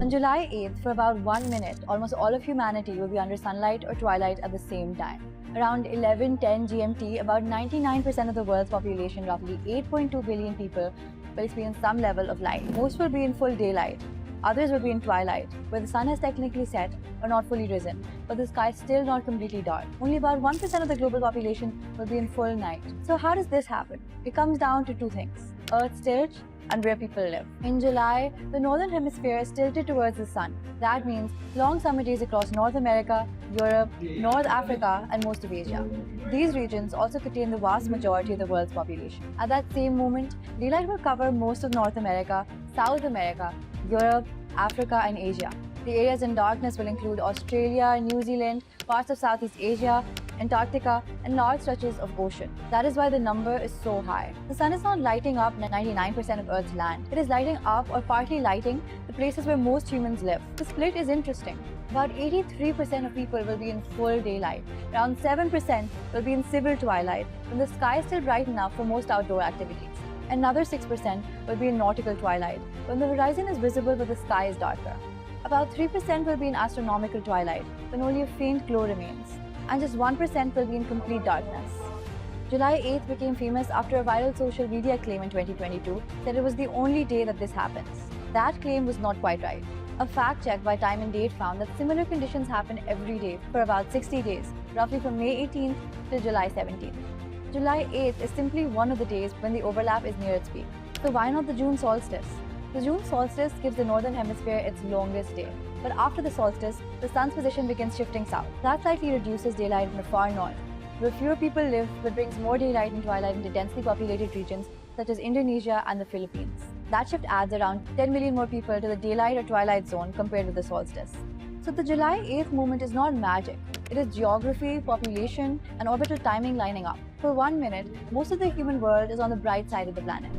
On July 8th, for about 1 minute, almost all of humanity will be under sunlight or twilight at the same time. Around 11:10 GMT, about 99% of the world's population, roughly 8.2 billion people, will experience some level of light. Most will be in full daylight. Others will be in twilight, where the sun has technically set or not fully risen, but the sky is still not completely dark. Only about 1% of the global population will be in full night. So how does this happen? It comes down to two things: Earth's tilt and where people live. In July, the northern hemisphere is tilted towards the sun. That means long summer days across North America, Europe, North Africa, and most of Asia. These regions also contain the vast majority of the world's population. At that same moment, daylight will cover most of North America, South America, Europe, Africa, and Asia. The areas in darkness will include Australia, New Zealand, parts of Southeast Asia, Antarctica, and large stretches of ocean. That is why the number is so high. The sun is not lighting up 99% of Earth's land. It is lighting up or partly lighting the places where most humans live. The split is interesting. About 83% of people will be in full daylight. Around 7% will be in civil twilight, when the sky is still bright enough for most outdoor activities. Another 6% will be in nautical twilight, when the horizon is visible but the sky is darker. About 3% will be in astronomical twilight, when only a faint glow remains. And just 1% will be in complete darkness. July 8th became famous after a viral social media claim in 2022 that it was the only day that this happens. That claim was not quite right. A fact check by Time and Date found that similar conditions happen every day for about 60 days, roughly from May 18th to July 17th. July 8th is simply one of the days when the overlap is near its peak. So why not the June solstice? The June solstice gives the northern hemisphere its longest day. But after the solstice, the sun's position begins shifting south. That slightly reduces daylight in the far north, where fewer people live but brings more daylight and twilight into densely populated regions such as Indonesia and the Philippines. That shift adds around 10 million more people to the daylight or twilight zone compared with the solstice. So the July 8th moment is not magic. It is geography, population, and orbital timing lining up. For 1 minute, most of the human world is on the bright side of the planet.